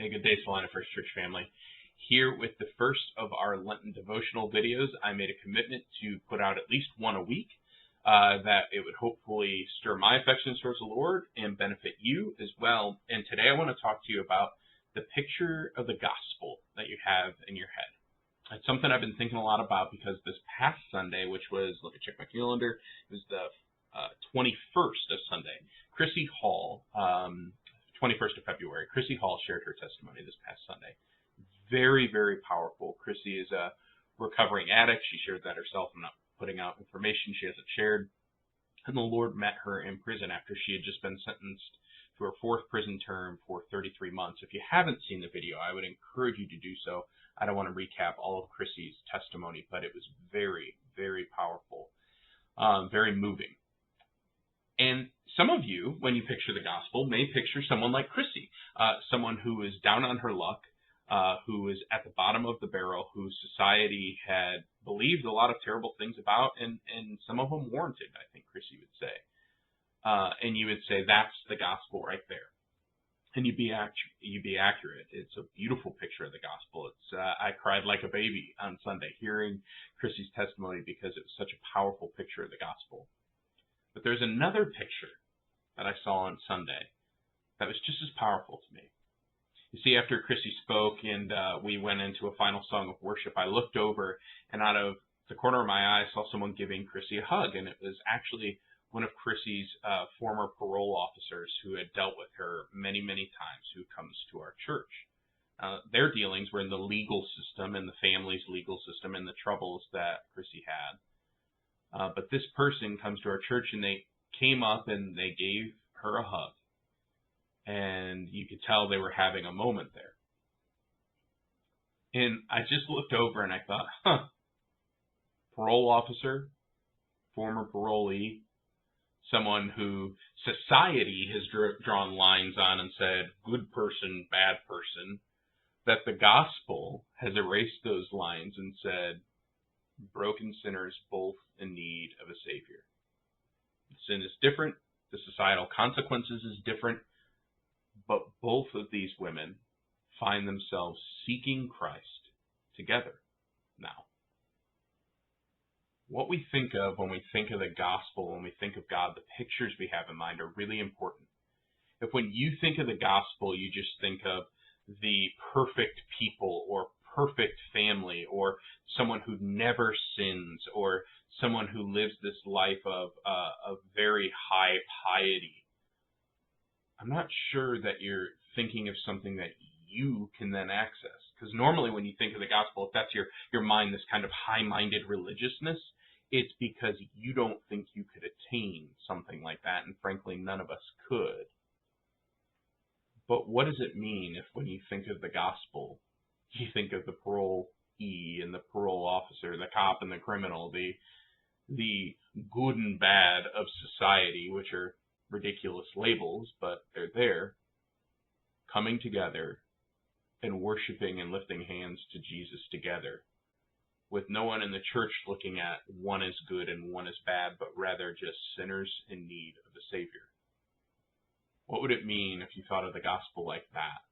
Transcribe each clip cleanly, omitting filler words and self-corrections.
Hey, good day, Salina First Church family. Here with the first of our Lenten devotional videos, I made a commitment to put out at least one a week, that it would hopefully stir my affections towards the Lord and benefit you as well. And today I want to talk to you about the picture of the gospel that you have in your head. It's something I've been thinking a lot about because this past Sunday, which was, let me check my calendar, it was the 21st of Sunday, Chrissy Hall, 21st of February, Chrissy Hall shared her testimony this past Sunday. Very, very powerful. Chrissy is a recovering addict. She shared that herself. I'm not putting out information she hasn't shared. And the Lord met her in prison after she had just been sentenced to her fourth prison term for 33 months. If you haven't seen the video, I would encourage you to do so. I don't want to recap all of Chrissy's testimony, but it was very, very powerful, very moving. And some of you, when you picture the gospel, may picture someone like Chrissy, someone who is down on her luck, who is at the bottom of the barrel, who society had believed a lot of terrible things about, and some of them warranted, I think Chrissy would say. And you would say, that's the gospel right there. And you'd be accurate. It's a beautiful picture of the gospel. I cried like a baby on Sunday hearing Chrissy's testimony because it was such a powerful picture of the gospel. But there's another picture that I saw on Sunday that was just as powerful to me. You see, after Chrissy spoke and we went into a final song of worship, I looked over and out of the corner of my eye, I saw someone giving Chrissy a hug. And it was actually one of Chrissy's former parole officers who had dealt with her many, many times, who comes to our church. Their dealings were in the legal system, in the family's legal system, and the troubles that Chrissy had. But this person comes to our church, and they came up and they gave her a hug. And you could tell they were having a moment there. And I just looked over and I thought, parole officer, former parolee, someone who society has drawn lines on and said, good person, bad person, that the gospel has erased those lines and said, broken sinners both in need of a Savior. Sin is different. The societal consequences is different. But both of these women find themselves seeking Christ together now. What we think of when we think of the gospel, when we think of God, the pictures we have in mind are really important. If when you think of the gospel, you just think of the perfect people or perfect family or someone who never sins or someone who lives this life of very high piety, I'm not sure that you're thinking of something that you can then access. Because normally when you think of the gospel, if that's your mind, this kind of high-minded religiousness, it's because you don't think you could attain something like that, and frankly, none of us could. But what does it mean if when you think of the gospel, you think of the parolee and the parole officer, the cop and the criminal, the good and bad of society, which are ridiculous labels, but they're there, coming together and worshiping and lifting hands to Jesus together, with no one in the church looking at one is good and one is bad, but rather just sinners in need of a Savior. What would it mean if you thought of the gospel like that?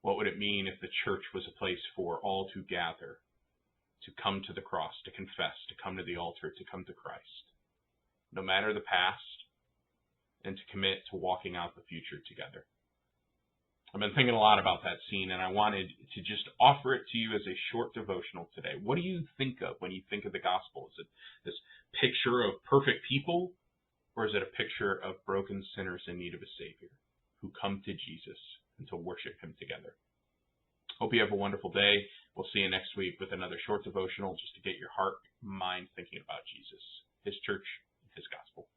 What would it mean if the church was a place for all to gather, to come to the cross, to confess, to come to the altar, to come to Christ, no matter the past, and to commit to walking out the future together? I've been thinking a lot about that scene, and I wanted to just offer it to you as a short devotional today. What do you think of when you think of the gospel? Is it this picture of perfect people, or is it a picture of broken sinners in need of a Savior who come to Jesus and to worship Him together? Hope you have a wonderful day. We'll see you next week with another short devotional just to get your heart and mind thinking about Jesus, His church, His gospel.